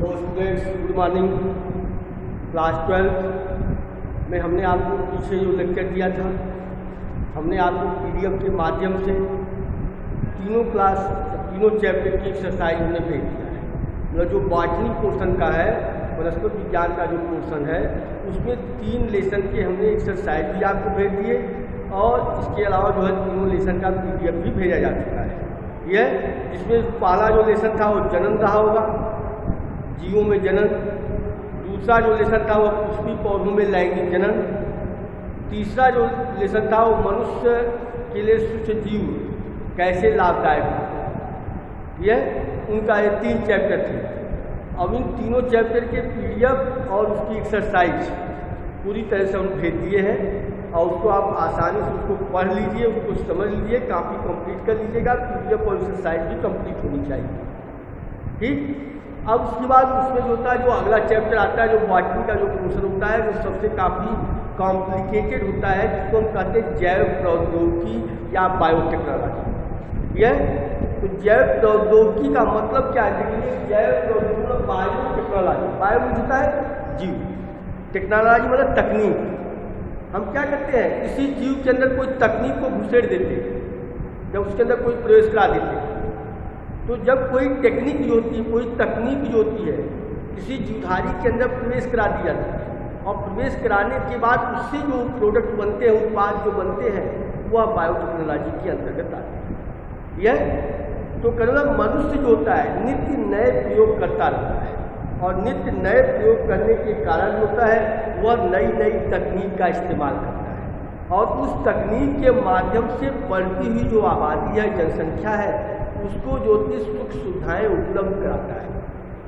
तो students, good morning. Class 12 में हमने आपको पीछे जो लेक्चर दिया था, हमने आपको पीडीएफ के माध्यम से तीनों चैप्टर की एक्सरसाइज हमने भेज दिया है। मतलब जो बॉटनी पोर्शन का है, वनस्पति विज्ञान का जो पोर्शन है, उसमें 3 लेसन के हमने एक्सरसाइज भी आपको भेज दिए और इसके अलावा जो है तीनों लेसन का पीडीएफ भी भेजा जा चुका है। यह जिसमें पहला जो लेसन था वो जनन रहा होगा, जीवों में जनन। दूसरा जो लेसन था वो पुष्पी पौधों में लैंगिक जनन। तीसरा जो लेसन था वो मनुष्य के लिए सूक्ष्म जीव कैसे लाभदायक होते। यह उनका ये 3 चैप्टर थे। अब इन तीनों चैप्टर के पीडीएफ और उसकी एक्सरसाइज पूरी तरह से हम भेज दिए हैं और उसको आप आसानी से उसको पढ़ लीजिए, उसको समझ लीजिए, काफ़ी कंप्लीट कर लीजिएगा। पीडीएफ और एक्सरसाइज भी कंप्लीट होनी चाहिए, ठीक। अब उसके बाद उसमें जो होता है, जो अगला चैप्टर आता है, जो बॉटनी का जो पोर्शन होता है, वो सबसे काफ़ी कॉम्प्लिकेटेड होता है, जिसको हम कहते हैं जैव प्रौद्योगिकी या बायोटेक्नोलॉजी। यह तो जैव प्रौद्योगिकी का मतलब क्या है? देखिए, जैव प्रौद्योगिकी बायोटेक्नोलॉजी, बायो होता है जीव, टेक्नोलॉजी मतलब तकनीक। हम क्या करते हैं, किसी जीव के अंदर कोई तकनीक को घुसेड़ देते हैं, जब उसके अंदर कोई प्रवेश करा देते हैं। तो जब कोई टेक्निक जो होती है, कोई तकनीक जो होती है, किसी जीवधारी के अंदर प्रवेश करा दी जाती है और प्रवेश कराने के बाद उससे जो प्रोडक्ट बनते हैं, उत्पाद जो बनते हैं, वह बायोटेक्नोलॉजी के अंतर्गत आते हैं। यह तो कहना मनुष्य जो होता है नित्य नए प्रयोग करता रहता है और नित्य नए प्रयोग करने के कारण होता है वह नई नई तकनीक का इस्तेमाल करता है और उस तकनीक के माध्यम से बढ़ती हुई जो आबादी है, जनसंख्या है, उसको जो सुख सुविधाएँ उपलब्ध कराता है।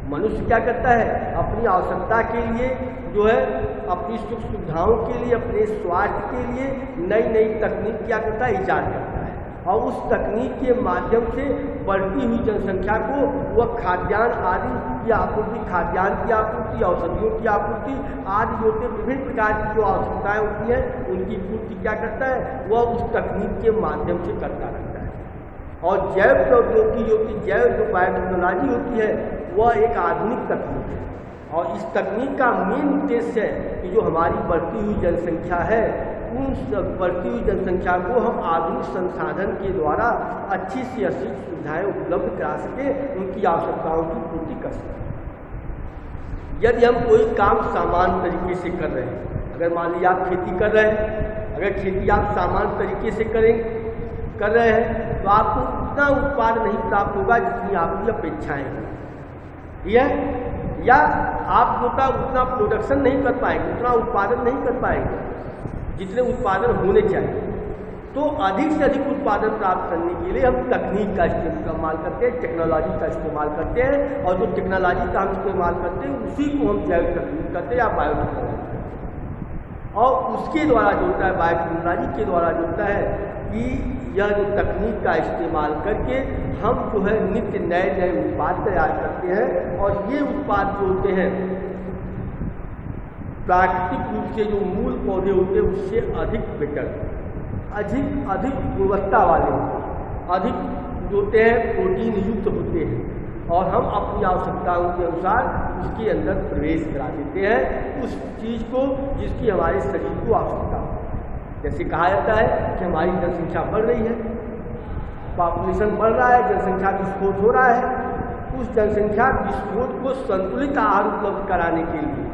मनुष्य क्या करता है, अपनी आवश्यकता के लिए जो है, अपनी सुख सुविधाओं के लिए, अपने स्वास्थ्य के लिए नई नई तकनीक क्या करता है, ईजाद करता है और उस तकनीक के माध्यम से बढ़ती हुई जनसंख्या को वह खाद्यान्न आदि की आपूर्ति, खाद्यान्न की आपूर्ति, औषधियों की आपूर्ति आदि जो विभिन्न प्रकार की जो आवश्यकताएँ होती हैं, उनकी पूर्ति क्या करता है, वह उस तकनीक के माध्यम से करता रहता है। और जैव प्रौद्योगिकी जो कि जैव जो बायोटेक्नोलॉजी होती है, वह एक आधुनिक तकनीक है और इस तकनीक का मेन उद्देश्य है कि जो हमारी बढ़ती हुई जनसंख्या है, उन बढ़ती हुई जनसंख्या को हम आधुनिक संसाधन के द्वारा अच्छी से अच्छी सुविधाएँ उपलब्ध करा सकें, उनकी आवश्यकताओं की पूर्ति कर सकें। यदि हम कोई काम सामान्य तरीके से कर रहे हैं, अगर मान लीजिए आप खेती कर रहे हैं, अगर खेती आप सामान्य तरीके से कर रहे हैं तो आपको उतना उत्पादन नहीं प्राप्त होगा जितनी आपकी अपेक्षाएं हैं, या आप उतना प्रोडक्शन नहीं कर पाएंगे, उतना उत्पादन नहीं कर पाएंगे जितने उत्पादन होने चाहिए। तो अधिक से अधिक उत्पादन प्राप्त करने के लिए हम तकनीक का इस्तेमाल करते हैं, टेक्नोलॉजी का इस्तेमाल करते हैं और जो टेक्नोलॉजी का हम इस्तेमाल करते हैं उसी को हम जैव तकनीक करते हैं या बायोटेक्नोलॉजी करते हैं। और उसके द्वारा जो होता है, बायोटेक्नोलॉजी के द्वारा जो होता है कि यह जो तकनीक का इस्तेमाल करके हम जो है नित्य नए नए उत्पाद तैयार करते हैं और ये उत्पाद जो होते हैं प्राकृतिक रूप से जो मूल पौधे होते हैं उससे अधिक बेटर, अधिक गुणवत्ता वाले, अधिक जो होते हैं प्रोटीन युक्त होते हैं और हम अपनी आवश्यकताओं के अनुसार उसके अंदर प्रवेश करा देते हैं उस चीज़ को जिसकी हमारे शरीर को आवश्यकता हो। जैसे कहा जाता है कि हमारी जनसंख्या बढ़ रही है, पॉपुलेशन बढ़ रहा है, जनसंख्या विस्फोट हो रहा है, उस जनसंख्या विस्फोट को संतुलित आहार उपलब्ध कराने के लिए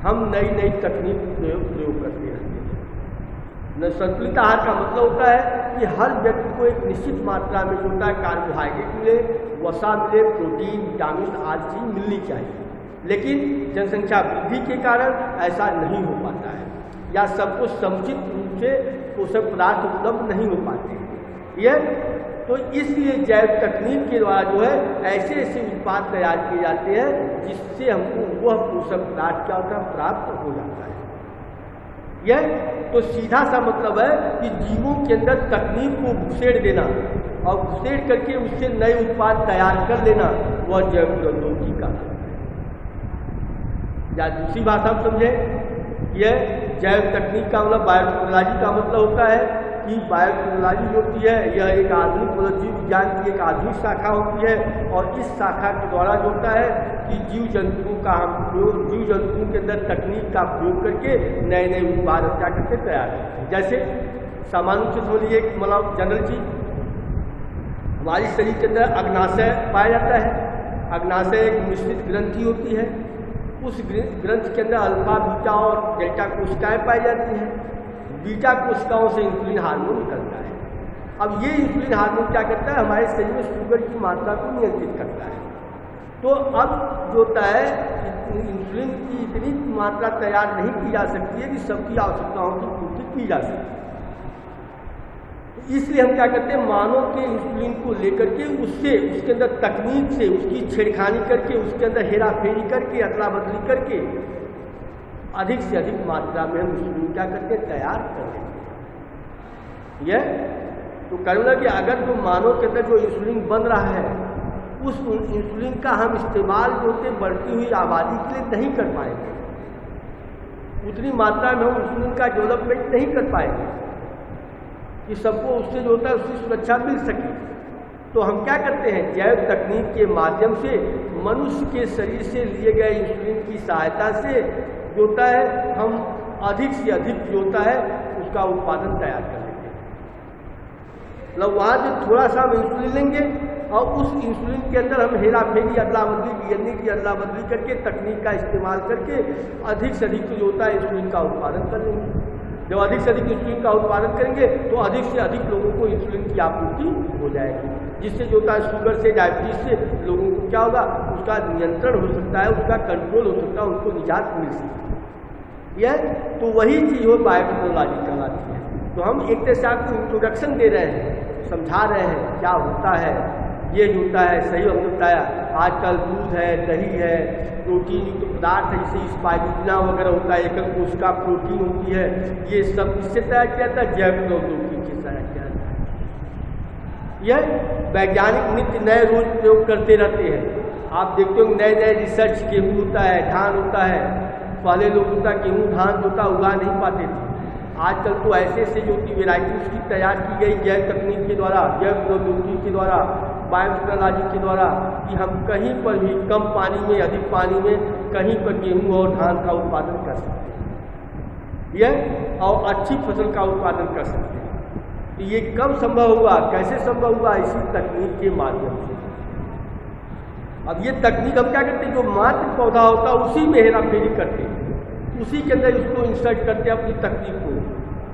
हम नई नई तकनीक प्रयोग करते रहते हैं। संतुलित आहार का मतलब होता है कि हर व्यक्ति को एक निश्चित मात्रा में जो होता है कार्बोहाइड्रेट मिले, वसा मिले, प्रोटीन, विटामिन आदि चीज मिलनी चाहिए। लेकिन जनसंख्या वृद्धि के कारण ऐसा नहीं हो पाता है या सबको समुचित रूप से पोषक पदार्थ उपलब्ध नहीं हो पाते हैं। यह तो इसलिए जैव तकनीक के द्वारा जो है ऐसे ऐसे उत्पाद तैयार किए जाते हैं जिससे हमको वह पोषक पदार्थ क्या होता है, प्राप्त हो जाता है। यह तो सीधा सा मतलब है कि जीवों के अंदर तकनीक को घुसेड़ देना और घुसेड़ करके उससे नए उत्पाद तैयार कर लेना, वह जैव प्रौद्योगिकी का है। या दूसरी बात हम समझें, यह जैव तकनीक का मतलब बायोटेक्नोलॉजी का मतलब होता है कि बायोटेक्नोलॉजी जो होती है यह एक आधुनिक मतलब जीव विज्ञान की एक आधुनिक शाखा होती है, और इस शाखा के द्वारा जो होता है कि जीव जंतुओं का हम प्रयोग, जीव जंतुओं के अंदर तकनीक का प्रयोग करके नए नए उत्पाद क्या करके तैयार करते हैं। जैसे सामान्य रूप से समझ लीजिए मतलब जनरल चीज, हमारे शरीर के अंदर अग्नाशय पाया जाता है। अग्नाशय एक मिश्रित ग्रंथि होती है, उस ग्रंथि के अंदर अल्फा, बीटा और डेल्टा कोशिकाएँ पाई जाती हैं। बीटा कोशिकाओं से इंसुलिन हार्मोन निकलता है। अब ये इंसुलिन हार्मोन क्या करता है, हमारे शरीर में शुगर की मात्रा को नियंत्रित करता है। तो अब जो होता है इंसुलिन की इतनी मात्रा तैयार नहीं की जा सकती है कि सबकी आवश्यकताओं की पूर्ति की जा सके। इसलिए हम क्या करते हैं, मानव के इंसुलिन को लेकर के उससे उसके अंदर तकनीक से उसकी छेड़खानी करके, उसके अंदर हेरा फेरी करके, अदला बदली करके अधिक से अधिक मात्रा में हम इंसुलिन क्या करते हैं, तैयार कर लेते हैं। यह तो कहना कि अगर जो मानव के अंदर जो इंसुलिन बन रहा है, उस इंसुलिन का हम इस्तेमाल जो होते बढ़ती हुई आबादी के लिए नहीं कर पाएंगे, उतनी मात्रा में हम इंसुलिन का डेवलपमेंट नहीं कर पाएंगे कि सबको उससे जो होता है उसकी सुरक्षा मिल सके। तो हम क्या करते हैं, जैव तकनीक के माध्यम से मनुष्य के शरीर से लिए गए इंसुलिन की सहायता से जो होता है हम अधिक से अधिक जो होता है उसका उत्पादन तैयार कर लेते हैं। मतलब वहाँ से थोड़ा सा हम इंसुलिन लेंगे और उस इंसुलिन के अंदर हम हेरा फेरी, अदला बदली, डीएनए की अदला बदली करके, तकनीक का इस्तेमाल करके अधिक से अधिक जो होता है इंसुलिन का उत्पादन कर लेंगे। जब अधिक से अधिक इंसुलिन का उत्पादन करेंगे तो अधिक से अधिक लोगों को इंसुलिन की आपूर्ति हो जाएगी, जिससे जो होता है शुगर से, डायबिटीज से लोगों को क्या होगा, उसका नियंत्रण हो सकता है, उसका कंट्रोल हो सकता है, उनको निजात मिल सकती है। यह तो वही चीज़ हो बायोटेक्नोलॉजी कहलाती है। तो हम एक तरह से आपको इंट्रोडक्शन दे रहे हैं, समझा रहे हैं क्या होता है, ये जो होता है। सही हमने बताया आजकल दूध है, दही है, प्रोटीन युक्त पदार्थ है, जैसे स्पाइरुलिना वगैरह होता है, एकल कोशिका प्रोटीन होती है, ये सब किससे तैयार किया जाता है, जैव प्रौद्योगिकी से तैयार किया जाता है। यह वैज्ञानिक नित्य नए रोज प्रयोग करते रहते हैं। आप देखते हो नए नए रिसर्च, गेहूँ होता है, धान होता है, पहले लोग होता गेहूँ धान होता उगा नहीं पाते थे। आजकल तो ऐसे ऐसे जो की वेराइटी उसकी तैयार की गई जैव तकनीक के द्वारा, जैव प्रौद्योगिकी के द्वारा, बायोटेक्नोलॉजी के द्वारा, कि हम कहीं पर भी कम पानी में, अधिक पानी में कहीं पर गेहूँ और धान का उत्पादन कर सकते हैं। यह और अच्छी फसल का उत्पादन कर सकते हैं। तो ये कब संभव हुआ, कैसे संभव हुआ, इसी तकनीक के माध्यम से। अब ये तकनीक हम क्या करते हैं, जो मात्र पौधा होता है उसी में हेरा फेरी करते हैं, उसी के अंदर इसको इंसर्ट करते हैं अपनी तकनीक को।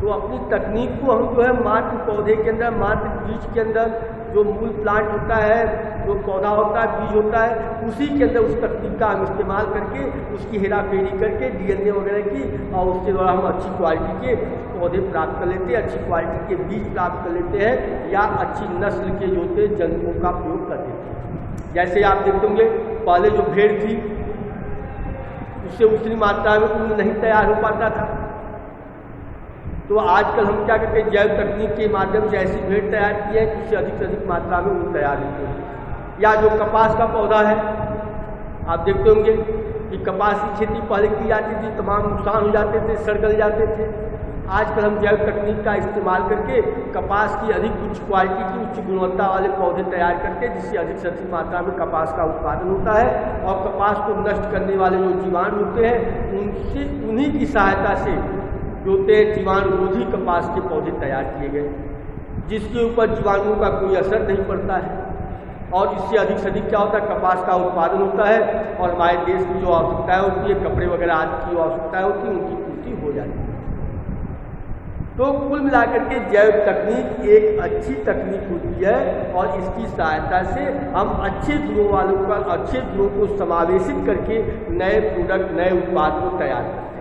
तो अपनी तकनीक को हम जो है मात्र पौधे के अंदर, मात्र बीज के अंदर, जो मूल प्लांट होता है, जो पौधा होता है, बीज होता है, उसी के अंदर उस तकनीक का हम इस्तेमाल करके उसकी हेरा फेरी करके डीएनए वगैरह की, और उसके द्वारा हम अच्छी क्वालिटी के पौधे प्राप्त कर लेते हैं, अच्छी क्वालिटी के बीज प्राप्त कर लेते हैं, या अच्छी नस्ल के जो होते जंतुओं का प्रयोग कर देते हैं। जैसे आप देखते होंगे पहले जो भेड़ थी उससे उतनी मात्रा में ऊन नहीं तैयार हो पाता था। तो आजकल हम क्या करते हैं, जैव तकनीक के माध्यम से ऐसी भेड़ तैयार की है कि उससे अधिक से अधिक मात्रा में ऊन तैयार होती है। या जो कपास का पौधा है, आप देखते होंगे कि कपास की खेती पहले की जाती थी, तमाम नुकसान हो जाते थे, सड़ गल जाते थे। आजकल हम जैव तकनीक का इस्तेमाल करके कपास की अधिक उच्च क्वालिटी की, उच्च गुणवत्ता वाले पौधे तैयार करके, जिससे अधिक से अधिक मात्रा में कपास का उत्पादन होता है। और कपास को नष्ट करने वाले जो जीवाणु होते हैं, उनसे उन्हीं की सहायता से जो होते हैं जीवाणुरोधी कपास के पौधे तैयार किए गए, जिसके ऊपर जीवाणुओं का कोई असर नहीं पड़ता है। और इससे अधिक से अधिक क्या होता है, कपास का उत्पादन होता है, और हमारे देश की जो आवश्यकताएँ होती है, कपड़े वगैरह आदि की जो आवश्यकताएँ होती हैं, उनकी पूर्ति हो जाती है। तो कुल मिलाकर के जैव तकनीक एक अच्छी तकनीक होती है, और इसकी सहायता से हम अच्छे गुणों वालों का, अच्छे गुणों को समावेशित करके नए प्रोडक्ट, नए उत्पाद को तैयार करते हैं।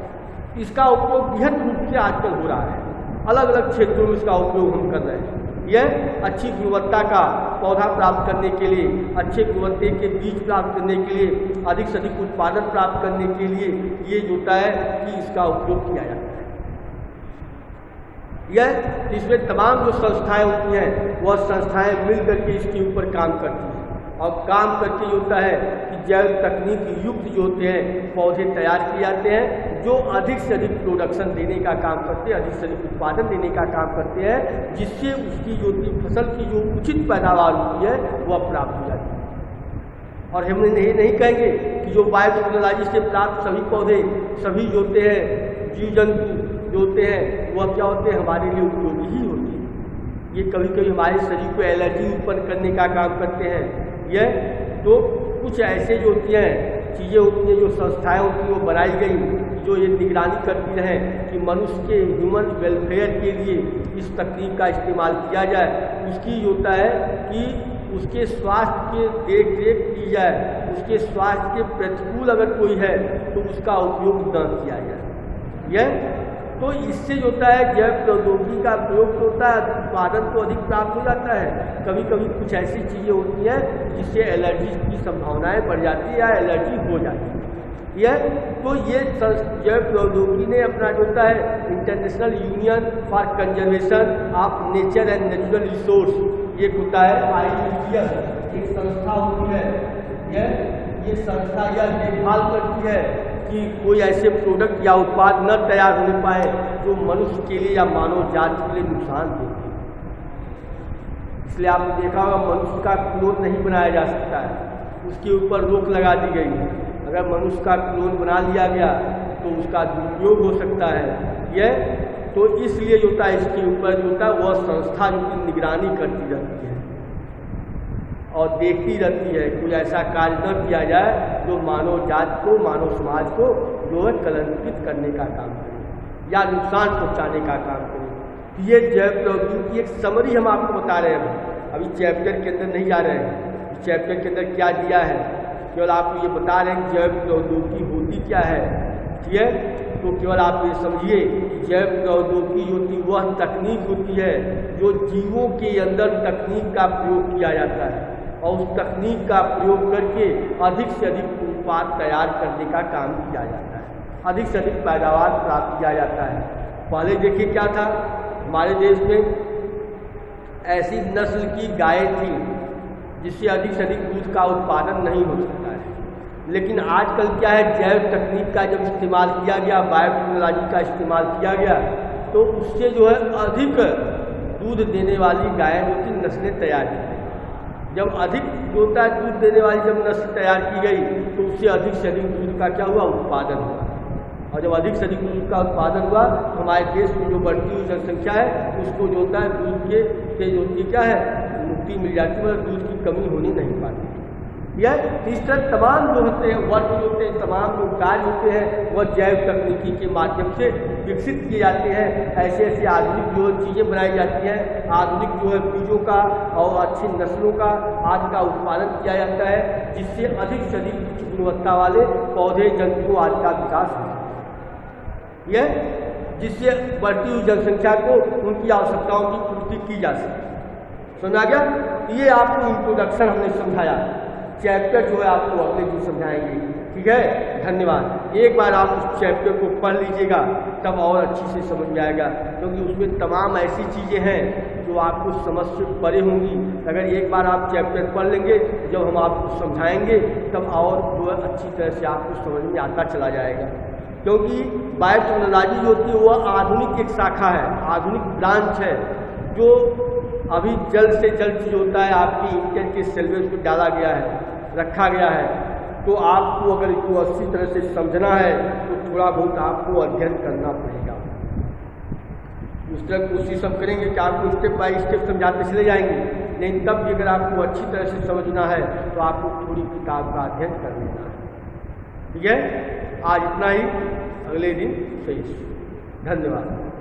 इसका उपयोग बृहद रूप से आजकल हो रहा है, अलग अलग क्षेत्रों में इसका उपयोग हम कर रहे हैं। यह अच्छी गुणवत्ता का पौधा प्राप्त करने के लिए, अच्छे गुणवत्ता के बीज प्राप्त करने के लिए, अधिक से अधिक उत्पादन प्राप्त करने के लिए ये जो होता है कि इसका उपयोग किया जाता है। यह इसमें तमाम जो संस्थाएं होती हैं, वह संस्थाएं मिल करके इसके ऊपर काम करती हैं। और काम करके होता है कि जैव तकनीक युक्त जो होते हैं पौधे तैयार किए जाते हैं जो अधिक से अधिक प्रोडक्शन देने का काम करते हैं, अधिक से अधिक उत्पादन देने का काम करते हैं, जिससे उसकी जो फसल की जो उचित पैदावार होती है वह प्राप्त हो जाती है। और हम ये नहीं कहेंगे कि जो बायोटेक्नोलॉजी से प्राप्त सभी पौधे, सभी जो होते हैं जीव जंतु जो होते हैं वह क्या होते हैं, हमारे लिए उपयोगी ही होती है। ये कभी कभी हमारे शरीर को एलर्जी उत्पन्न करने का काम करते हैं। यह तो कुछ ऐसे जो होती हैं चीज़ें होती हैं, जो संस्थाएं होती हैं वो बनाई गई जो ये निगरानी करती रहें कि मनुष्य के ह्यूमन वेलफेयर के लिए इस तकनीक का इस्तेमाल किया जाए। उसकी होता है कि उसके स्वास्थ्य के देख रेख की जाए, उसके स्वास्थ्य के प्रतिकूल अगर कोई है तो उसका उपयोग न किया जाए। यह तो इससे जो होता है जैव प्रौद्योगिकी का प्रयोग होता है, उत्पादन तो अधिक प्राप्त हो जाता है। कभी कभी कुछ ऐसी चीज़ें होती हैं जिससे एलर्जी की संभावनाएं बढ़ जाती है या एलर्जी हो जाती है। यह तो ये जैव प्रौद्योगिकी ने अपना जो होता है international union for conservation of nature and natural resource, ये होता है IUCN, एक संस्था होती है। ये संस्था यह देखभाल करती है कि कोई ऐसे प्रोडक्ट या उत्पाद न तैयार होने पाए जो मनुष्य के लिए या मानव जाति के लिए नुकसान देते। इसलिए आपने देखा होगा मनुष्य का क्लोन नहीं बनाया जा सकता है, उसके ऊपर रोक लगा दी गई। अगर मनुष्य का क्लोन बना लिया गया तो उसका दुरुपयोग हो सकता है। यह तो इसलिए जो होता है इसके ऊपर जो होता है वह संस्था जो की निगरानी करती रहती है और देखती रहती है कोई ऐसा कार्य न किया जाए जो मानव जाति को, मानव समाज को जो है कलंकित करने का काम करे या नुकसान पहुंचाने का काम करे। ये जैव प्रौद्योगिकी की एक समरी हम आपको बता रहे हैं, अभी चैप्टर के अंदर नहीं जा रहे हैं। चैप्टर के अंदर क्या दिया है, केवल आपको ये बता रहे हैं कि जैव प्रौद्योगिकी होती क्या है। ठीक है, तो केवल आप ये समझिए जैव प्रौद्योगिकी होती वह तकनीक होती है जो जीवों के अंदर तकनीक का प्रयोग किया जाता है और उस तकनीक का प्रयोग करके अधिक से अधिक उत्पाद तैयार करने का काम किया जाता है, अधिक से अधिक पैदावार प्राप्त किया जाता है। पहले देखिए क्या था, हमारे देश में ऐसी नस्ल की गायें थी जिससे अधिक से अधिक दूध का उत्पादन नहीं हो सकता है। लेकिन आजकल क्या है, जैव तकनीक का जब इस्तेमाल किया गया, बायोटेक्नोलॉजी का इस्तेमाल किया गया तो उससे जो है अधिक दूध देने वाली गायें जो थी नस्लें तैयार की गई। जब अधिक जो होता है दूध देने वाली जब नस्ल तैयार की गई तो उससे अधिक से अधिक दूध का क्या हुआ, उत्पादन हुआ। और जब अधिक से अधिक दूध का उत्पादन हुआ तो हमारे देश में जो बढ़ती हुई जनसंख्या है उसको जो होता है दूध के जो होती क्या है मुक्ति मिल जाती है, मतलब दूध की कमी होनी नहीं पाती। यह इस तरह तमाम जो होते हैं वर्क जो होते हैं, तमाम जो कार्य होते हैं वह जैव तकनीकी के माध्यम से विकसित किए जाते हैं। ऐसे ऐसे आधुनिक जो चीज़ें बनाई जाती हैं, आधुनिक जो है बीजों का और अच्छी नस्लों का आदि का उत्पादन किया जाता है जिससे अधिक से अधिक उच्च गुणवत्ता वाले पौधे जंतुओं आदि का विकास हो। यह जिससे बढ़ती हुई जनसंख्या को उनकी आवश्यकताओं की पूर्ति की जा सके। समझा गया? ये आपको इंट्रोडक्शन हमने समझाया, चैप्टर जो है आपको अगले दिन समझाएंगे। ठीक है, धन्यवाद। एक बार आप उस चैप्टर को पढ़ लीजिएगा तब और अच्छी से समझ में आएगा, क्योंकि उसमें तमाम ऐसी चीज़ें हैं जो आपको समझ से परे होंगी। अगर एक बार आप चैप्टर पढ़ लेंगे, जब हम आपको समझाएंगे तब और जो है अच्छी तरह से आपको समझ में आता चला जाएगा। क्योंकि बायोटेक्नोलॉजी जो होती है वह आधुनिक एक शाखा है, आधुनिक ब्रांच है जो अभी जल्द से जल्द जो होता है आपकी इंटर के सिलेबस में डाला गया है, रखा गया है। तो आपको अगर इसको अच्छी तरह से समझना है तो थोड़ा बहुत आपको अध्ययन करना पड़ेगा। उस तरह कोशिश हम करेंगे कि आपको स्टेप बाय स्टेप समझाते चले जाएंगे, लेकिन तब भी अगर आपको अच्छी तरह से समझना है तो आपको पूरी किताब का अध्ययन कर लेना है। ठीक है, आज इतना ही, अगले दिन सही। धन्यवाद।